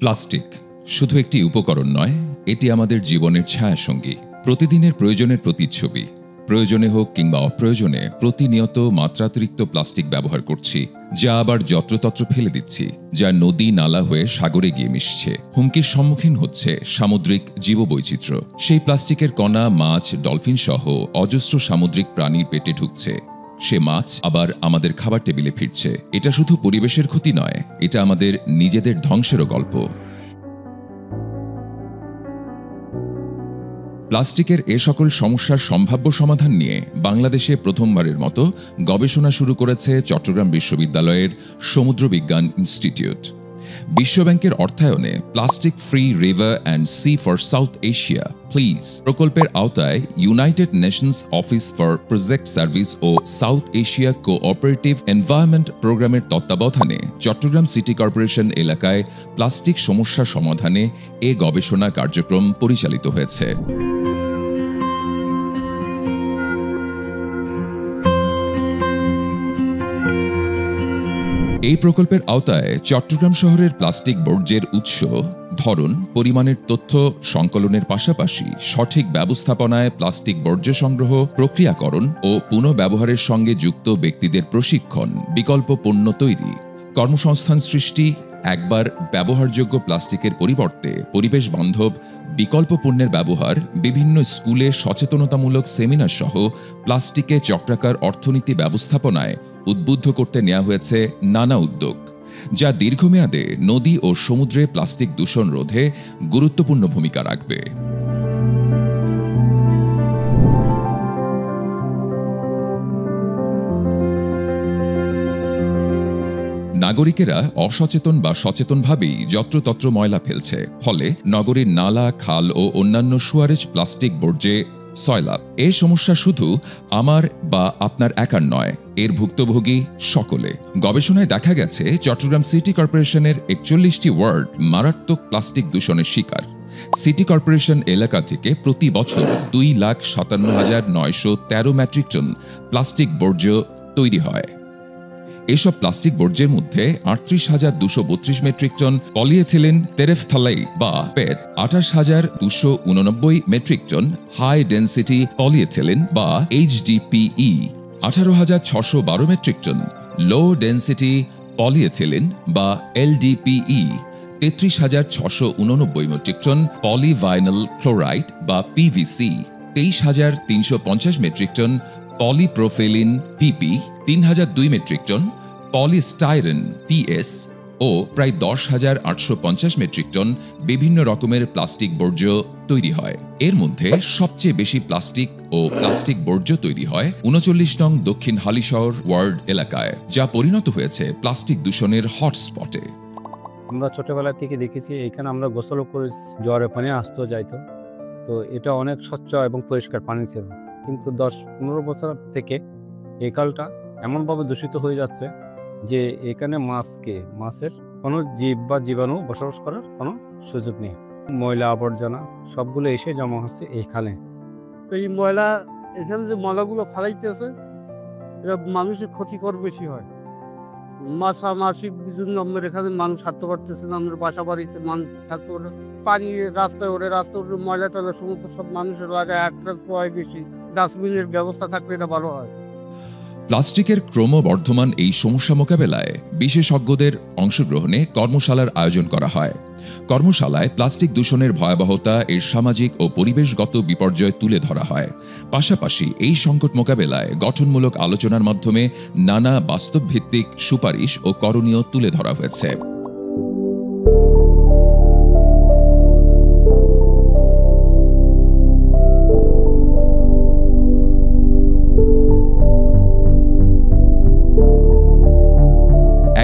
Plastic শুধু একটি উপকরণ নয়, এটি আমাদের জীবনের ছায়াসঙ্গী, প্রতিদিনের প্রয়োজনের প্রতিচ্ছবি। প্রয়োজনে হোক কিংবা অপ্রয়োজনে প্রতিনিয়ত মাত্রাতিরিক্ত প্লাস্টিক ব্যবহার করছি, যা আবার যত্রতত্র ফেলে দিচ্ছি, যা নদী নালা হয়ে সাগরে গিয়ে মিশছে। হুমকির সম্মুখীন হচ্ছে সামুদ্রিক জীববৈচিত্র্য। সেই প্লাস্টিকের কণা মাছ, ডলফিন সহ অজস্র সামুদ্রিক প্রাণীর পেটে ঢুকছে। সে মাছ আবার আমাদের খাবার টেবিলে ফিরছে। এটা শুধু পরিবেশের ক্ষতি নয়, এটা আমাদের নিজেদের ধ্বংসেরও গল্প। প্লাস্টিকের এ সকল সমস্যার সম্ভাব্য সমাধান নিয়ে বাংলাদেশে প্রথমবারের মতো গবেষণা শুরু করেছে চট্টগ্রাম বিশ্ববিদ্যালয়ের সমুদ্র বিজ্ঞান ইনস্টিটিউট। বিশ্বব্যাংকের অর্থায়নে plastic free river and sea for south Asia please প্রকল্পের আওতায় united nations office for project service ও সাউথ এশিয়া কোঅপারেটিভ এনভায়রনমেন্ট প্রোগ্রামের তত্ত্বাবধানে চট্টগ্রাম সিটি কর্পোরেশন এলাকায় প্লাস্টিক সমস্যা সমাধানে এ গবেষণা কার্যক্রম পরিচালিত হয়েছে। এই প্রকল্পের আওতায় চট্টগ্রাম শহরের প্লাস্টিক বর্জ্যের উৎস, ধরন, পরিমাণের তথ্য সংকলনের পাশাপাশি সঠিক ব্যবস্থাপনায় প্লাস্টিক বর্জ্য সংগ্রহ, প্রক্রিয়াকরণ ও পুনঃব্যবহারের সঙ্গে যুক্ত ব্যক্তিদের প্রশিক্ষণ, বিকল্প পণ্য তৈরি, কর্মসংস্থান সৃষ্টি, একবার ব্যবহারযোগ্য প্লাস্টিকের পরিবর্তে পরিবেশ বান্ধব বিকল্প পণ্যের ব্যবহার, বিভিন্ন স্কুলে সচেতনতামূলক সেমিনার সহ প্লাস্টিকে চক্রাকার অর্থনীতি ব্যবস্থাপনায় উদ্বুদ্ধ করতে নেওয়া হয়েছে নানা উদ্যোগ, যা দীর্ঘমেয়াদে নদী ও সমুদ্রে প্লাস্টিক দূষণ রোধে গুরুত্বপূর্ণ ভূমিকা রাখবে। নাগরিকেরা অসচেতন বা সচেতনভাবেই যত্রতত্র ময়লা ফেলছে, ফলে নগরীর নালা, খাল ও অন্যান্য সুয়ারেজ প্লাস্টিক বর্জ্যে সয়লাভ। এই সমস্যা শুধু আমার বা আপনার একার নয়, এর ভুক্তভোগী সকলে। গবেষণায় দেখা গেছে চট্টগ্রাম সিটি কর্পোরেশনের 41টি ওয়ার্ড মারাত্মক প্লাস্টিক দূষণের শিকার। সিটি কর্পোরেশন এলাকা থেকে প্রতি বছর 2,57,913 মেট্রিক টন প্লাস্টিক বর্জ্য তৈরি হয়। এসব প্লাস্টিক বর্জ্যের মধ্যে 38,232 মেট্রিক টন পলিএথিলিন টেরেফথালাই বা PET, 28,289 metric ton high density polyethylene বা HDPE, 18,612 metric ton low density polyethylene বা LDPE, 33,689 metric ton polyvinyl chloride বা PVC, 23,350 metric ton polypropylene PP, 3,002 metric ton polystyrene PS ও প্রায় 10,850 metric ton বিভিন্ন রকমের plastic বর্জ্য তৈরি হয়। এর মধ্যে সবচেয়ে বেশি প্লাস্টিক ও প্লাস্টিক বর্জ্য তৈরি হয় 39 নং দক্ষিণ হালিশহর ওয়ার্ড এলাকায়, যা পরিণত হয়েছে প্লাস্টিক দূষণের হটস্পটে। আমরা ছোটবেলা থেকে দেখেছি এখানে আমরা গোসল করে জোয়ারের পানি আসতো যাইতো, তো এটা অনেক স্বচ্ছ এবং পরিষ্কার পানি ছিল। কিন্তু 10-15 বছর থেকে এই খালটা এমনভাবে দূষিত হয়ে যাচ্ছে যে এখানে মাছের কোনো জীব বা জীবাণু বসবাস করার কোনো সুযোগ নেই। ময়লা আবর্জনা সবগুলো এসে জমা হচ্ছে এই খালে। তো এই ময়লা, এখানে যে ময়লাগুলো ফালাইতেছে এটা মানুষের ক্ষতিকর বেশি হয়। মাসিক বিভিন্ন এখানে মানুষ থাকতে পারতেছে না, আমাদের বাসা বাড়িতে মানুষ থাকতে পারতেছে, পানি রাস্তায় ওঠে ময়লা টয়লা সমস্ত সব মানুষের লাগায় অ্যাট্রাক্ট হয় বেশি। ডাস্টবিনের ব্যবস্থা থাকলে এটা ভালো হয়। প্লাস্টিকের ক্রমবর্ধমান এই সমস্যা মোকাবেলায় বিশেষজ্ঞদের অংশগ্রহণে কর্মশালার আয়োজন করা হয়। কর্মশালায় প্লাস্টিক দূষণের ভয়াবহতা, এর সামাজিক ও পরিবেশগত বিপর্যয় তুলে ধরা হয়। পাশাপাশি এই সংকট মোকাবেলায় গঠনমূলক আলোচনার মাধ্যমে নানা বাস্তবভিত্তিক সুপারিশ ও করণীয় তুলে ধরা হয়েছে।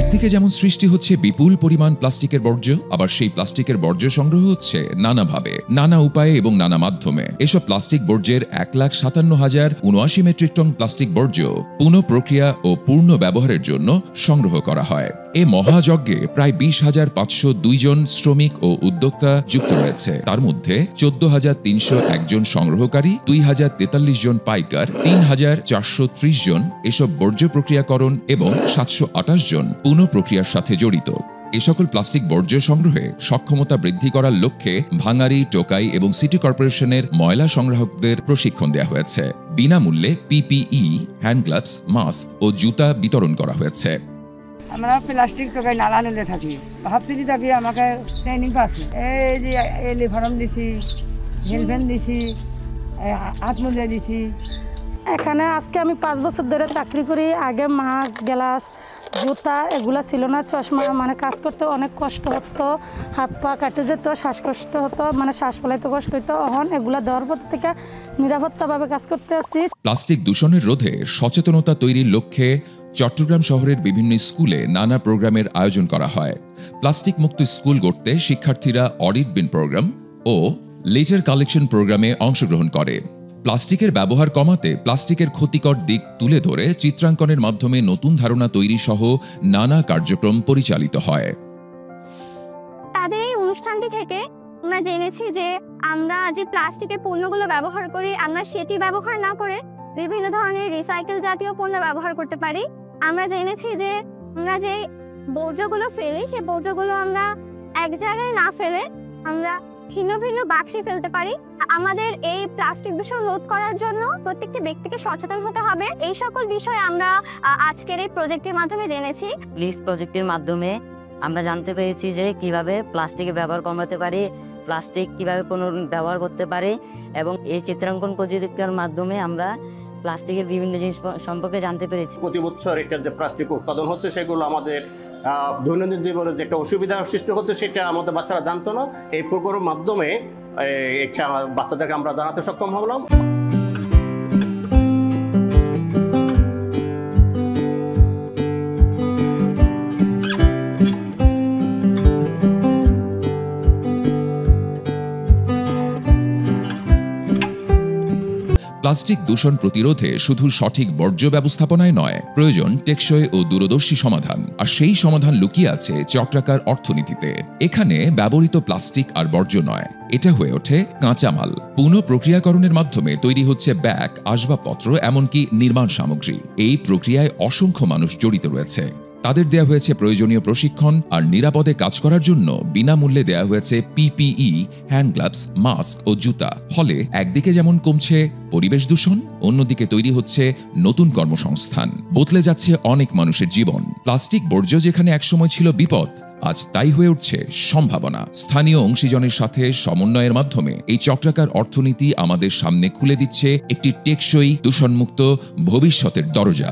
একদিকে যেমন সৃষ্টি হচ্ছে বিপুল পরিমাণ প্লাস্টিকের বর্জ্য, আবার সেই প্লাস্টিকের বর্জ্য সংগ্রহ হচ্ছে নানাভাবে, নানা উপায়ে এবং নানা মাধ্যমে। এসব প্লাস্টিক বর্জ্যের 1,57,079 মেট্রিক টন প্লাস্টিক বর্জ্য পুনঃ প্রক্রিয়া ও পূর্ণ ব্যবহারের জন্য সংগ্রহ করা হয়। এ মহাযজ্ঞে প্রায় 20,502 জন শ্রমিক ও উদ্যোক্তা যুক্ত রয়েছে। তার মধ্যে 14,301 জন সংগ্রহকারী, 2,043 জন পাইকার, 3,430 জন এসব বর্জ্য প্রক্রিয়াকরণ এবং 728 জন পুনঃ প্রক্রিয়ার সাথে জড়িত। এ সকল প্লাস্টিক বর্জ্য সংগ্রহে সক্ষমতা বৃদ্ধি করার লক্ষ্যে ভাঙারি, টোকাই এবং সিটি কর্পোরেশনের ময়লা সংগ্রাহকদের প্রশিক্ষণ দেওয়া হয়েছে। বিনামূল্যে পিপিই, হ্যান্ড গ্লাভস, মাস্ক ও জুতা বিতরণ করা হয়েছে। আমরা প্লাস্টিক টোকাই নালা নিতে থাকি, ভাবছিলি থাকি আমাকে ট্রেনিং পাচ্ছি, এই যে এলিফার্ম দিছি, হেলমেট দিছি, হাত মোজা দিছি। এখানে আজকে আমি 5 বছর ধরে চাকরি করি। আগে মাস্ক, গ্লাস, জুতা এগুলা ছিল না, চশমা, মানে কাজ করতে অনেক কষ্ট হতো, হাত পা কাটে যেত, শ্বাসকষ্ট হতো, মানে শ্বাস ফেলাইতে কষ্ট হতো। এখন এগুলা দেওয়ার পর থেকে নিরাপত্তাভাবে কাজ করতে আসছি। প্লাস্টিক দূষণের রোধে সচেতনতা তৈরির লক্ষ্যে চট্টগ্রাম শহরের বিভিন্ন স্কুলে নানা প্রোগ্রামের আয়োজন করা হয়। প্লাস্টিক মুক্ত স্কুল গড়তে শিক্ষার্থীরা অডিট বিন প্রোগ্রাম ও লিটার কালেকশন প্রোগ্রামে অংশগ্রহণ করে। প্লাস্টিকের ব্যবহার কমাতে প্লাস্টিকের ক্ষতিকর দিক তুলে ধরে চিত্রাঙ্কনের মাধ্যমে নতুন ধারণা তৈরি সহ নানা কার্যক্রম পরিচালিত হয়। তাদের এই অনুষ্ঠানটি থেকে আমরা জেনেছি যে আমরা যে প্লাস্টিকের পণ্যগুলো ব্যবহার করি, আমরা সেটি ব্যবহার না করে বিভিন্ন ধরনের রিসাইকেল জাতীয় পণ্য ব্যবহার করতে পারি। আমরা জেনেছি যে আমরা যে বর্জ্যগুলো ফেলি, সেই বর্জ্যগুলো আমরা এক জায়গায় না ফেলে আমরা ভিন্ন ভিন্ন বাক্সে ফেলতে পারি। আমাদের এই প্লাস্টিক দূষণ রোধ করার জন্য প্রত্যেকটি ব্যক্তিকে সচেতন হতে হবে। এই সকল বিষয়ে আমরা আজকের এই প্রজেক্টের মাধ্যমে জেনেছি। প্লিজ প্রজেক্টের মাধ্যমে আমরা জানতে পেরেছি যে কিভাবে প্লাস্টিকের ব্যবহার কমাতে পারি, প্লাস্টিক কিভাবে পুনর্ব্যবহার করতে পারে, এবং এই চিত্রাঙ্কন প্রজেক্টের মাধ্যমে আমরা প্লাস্টিকের বিভিন্ন জিনিস সম্পর্কে জানতে পেরেছি। প্রতি বছর এটা যে প্লাস্টিক উৎপাদন হচ্ছে সেগুলো আমাদের দৈনন্দিন জীবনে যে একটা অসুবিধার সৃষ্টি হচ্ছে সেটা আমাদের বাচ্চারা জানতো না। এই প্রোগ্রামের মাধ্যমে একটা বাচ্চাদেরকে আমরা জানাতে সক্ষম হলাম। প্লাস্টিক দূষণ প্রতিরোধে শুধু সঠিক বর্জ্য ব্যবস্থাপনায় নয়, প্রয়োজন টেকসই ও দূরদর্শী সমাধান। আর সেই সমাধান লুকিয়ে আছে চক্রাকার অর্থনীতিতে। এখানে ব্যবহৃত প্লাস্টিক আর বর্জ্য নয়, এটা হয়ে ওঠে কাঁচামাল। পুনঃ প্রক্রিয়াকরণের মাধ্যমে তৈরি হচ্ছে ব্যাগ, আসবাবপত্র, এমনকি নির্মাণ সামগ্রী। এই প্রক্রিয়ায় অসংখ্য মানুষ জড়িত রয়েছে। তাদের দেয়া হয়েছে প্রয়োজনীয় প্রশিক্ষণ, আর নিরাপদে কাজ করার জন্য বিনামূল্যে দেয়া হয়েছে পিপিই, হ্যান্ড গ্লাভস, মাস্ক ও জুতা। ফলে একদিকে যেমন কমছে পরিবেশ দূষণ, অন্যদিকে তৈরি হচ্ছে নতুন কর্মসংস্থান। বদলে যাচ্ছে অনেক মানুষের জীবন। প্লাস্টিক বর্জ্য যেখানে একসময় ছিল বিপদ, আজ তাই হয়ে উঠছে সম্ভাবনা। স্থানীয় অংশীজনের সাথে সমন্বয়ের মাধ্যমে এই চক্রাকার অর্থনীতি আমাদের সামনে খুলে দিচ্ছে একটি টেকসই, দূষণমুক্ত ভবিষ্যতের দরজা।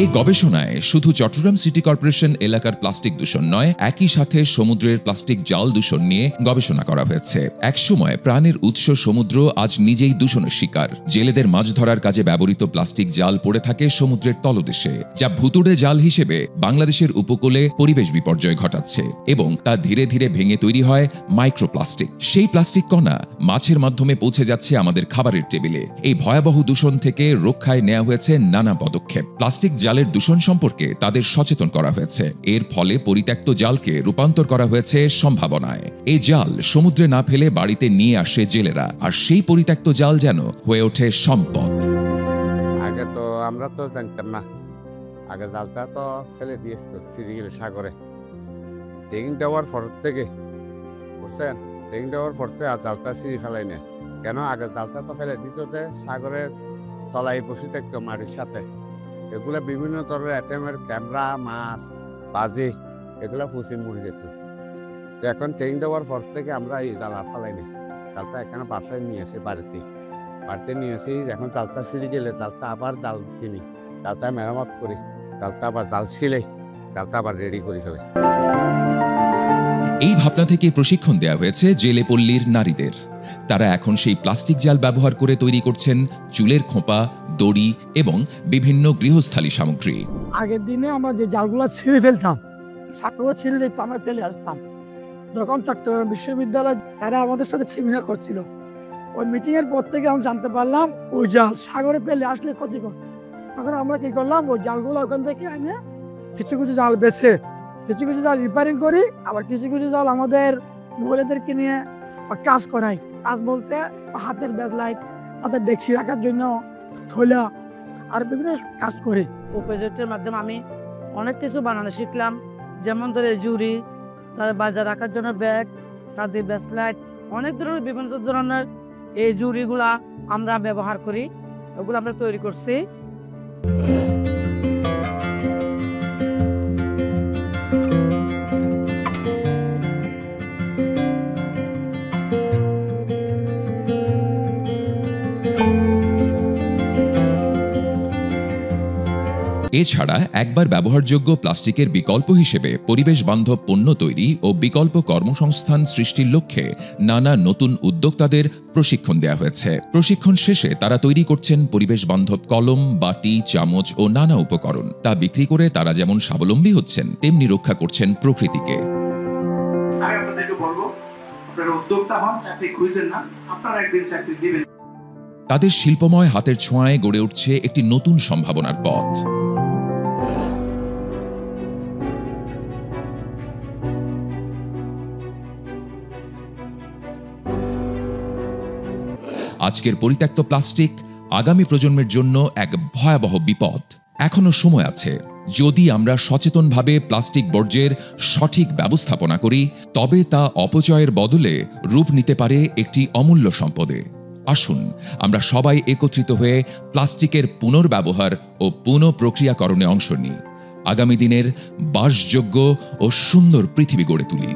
এই গবেষণায় শুধু চট্টগ্রাম সিটি কর্পোরেশন এলাকার প্লাস্টিক দূষণ নয়, একই সাথে সমুদ্রের প্লাস্টিক জাল দূষণ নিয়ে গবেষণা করা হয়েছে। একসময় প্রাণের উৎস সমুদ্র আজ নিজেই দূষণের শিকার। জেলেদের মাছ ধরার কাজে ব্যবহৃত প্লাস্টিক জাল পড়ে থাকে সমুদ্রের তলদেশে, যা ভুতুড়ে জাল হিসেবে বাংলাদেশের উপকূলে পরিবেশ বিপর্যয় ঘটাচ্ছে, এবং তা ধীরে ধীরে ভেঙে তৈরি হয় মাইক্রোপ্লাস্টিক। সেই প্লাস্টিক কণা মাছের মাধ্যমে পৌঁছে যাচ্ছে আমাদের খাবারের টেবিলে। এই ভয়াবহ দূষণ থেকে রক্ষায় নেওয়া হয়েছে নানা পদক্ষেপ। প্লাস্টিক জালের দূষণ সম্পর্কে তাদের সচেতন করা হয়েছে। এর ফলে পরিত্যক্ত জালকে রূপান্তর করা হয়েছে সম্ভাবনায়। এই জাল সমুদ্রে না ফেলে বাড়িতে নিয়ে আসে জেলেরা, আর সেই পরিত্যক্ত জাল যেন হয়ে ওঠে সম্পদ। আগে তো আমরা তো জানতাম না, আগে জালটা তো ফেলে দিয়ে আসতো সিরিগেল সাগরে। ট্রেকিং দেওয়ার পর থেকে বুঝছেন, ট্রেকিং দেওয়ার পর থেকে আর জালটা সিঁড়ি ফেলাই না কেন? আগে জালটা তো ফেলে দিত সাগরের তলায় বসে থাকতো মাটির সাথে। এগুলা বিভিন্ন ধরনের আইটেমের ক্যামেরা, মাছ, বাজি এগুলা ফুসি মরে যেত। এখন ট্রেনিং দেওয়ার পর থেকে আমরা এই জাল আর ফালাই নি। জালটা এখানে বাসায় নিয়ে আসি, বাড়িতে নিয়ে আসি। এখন জালটা ছিঁড়ে গেলে জালটা আবার জাল কিনি, জালটা মেরামত করি, জালটা আবার জাল ছিলে, জালটা আবার রেডি করে ফেলে। এই ভাবনা থেকে প্রশিক্ষণ দেওয়া হয়েছে জেলে পল্লীর নারীদের। তারা এখন সেই প্লাস্টিক জাল ব্যবহার করে তৈরি করছেন চুলের খোঁপা, দড়ি এবং বিভিন্ন গৃহস্থালী সামগ্রী। আগের দিনে আমরা যে জালগুলো ছিঁড়ে ফেলতাম, ছাত্ররা ছিঁড়ে দেখতাম, আমরা ফেলে আসতাম। যখন চট্টগ্রাম বিশ্ববিদ্যালয় তারা আমাদের সাথে সেমিনার করছিল, ওই মিটিংয়ের পর থেকে আমি জানতে পারলাম ওই জাল সাগরে ফেলে আসলে ক্ষতিকর। তখন আমরা কি করলাম, ওই জালগুলো ওখান থেকে এনে কিছু কিছু জাল বেছে, কিছু কিছু জাল রিপেয়ারিং করি, আবার কিছু কিছু জাল আমাদের মহিলাদেরকে নিয়ে কাজ করাই। কাজ বলতে হাতের বেজলাইট, হাতের ডেকসি রাখার জন্য থইলা, আর বিভিন্ন কাজ করি। ও প্রজেক্টের মাধ্যমে আমি অনেক কিছু বানানো শিখলাম, যেমন ধরে জুড়ি, তাদের বাজার রাখার জন্য ব্যাগ, তাদের ব্যাসলাইট, অনেক ধরনের বিভিন্ন ধরনের এই জুড়িগুলা আমরা ব্যবহার করি, ওগুলো আমরা তৈরি করছি। এছাড়া একবার ব্যবহারযোগ্য প্লাস্টিকের বিকল্প হিসেবে পরিবেশ বান্ধব পণ্য তৈরি ও বিকল্প কর্মসংস্থান সৃষ্টির লক্ষ্যে নানা নতুন উদ্যোক্তাদের প্রশিক্ষণ দেওয়া হয়েছে। প্রশিক্ষণ শেষে তারা তৈরি করছেন পরিবেশ বান্ধব কলম, বাটি, চামচ ও নানা উপকরণ। তা বিক্রি করে তারা যেমন স্বাবলম্বী হচ্ছেন, তেমনি রক্ষা করছেন প্রকৃতিকে। আমি আপনাদেরকে বলবো, আপনারা উদ্যোক্তা হন, চাকরি খুঁজছেন না, আপনারা একদিন চাকরি দিবেন। তাদের শিল্পময় হাতের ছোঁয়ায় গড়ে উঠছে একটি নতুন সম্ভাবনার পথ। আজকের পরিত্যক্ত প্লাস্টিক আগামী প্রজন্মের জন্য এক ভয়াবহ বিপদ। এখনো সময় আছে। যদি আমরা সচেতনভাবে প্লাস্টিক বর্জ্যের সঠিক ব্যবস্থাপনা করি, তবে তা অপচয়ের বদলে রূপ নিতে পারে একটি অমূল্য সম্পদে। আসুন আমরা সবাই একত্রিত হয়ে প্লাস্টিকের পুনর্ব্যবহার ও পুনঃপ্রক্রিয়াকরণে অংশ নিই। আগামী দিনের বাসযোগ্য ও সুন্দর পৃথিবী গড়ে তুলি।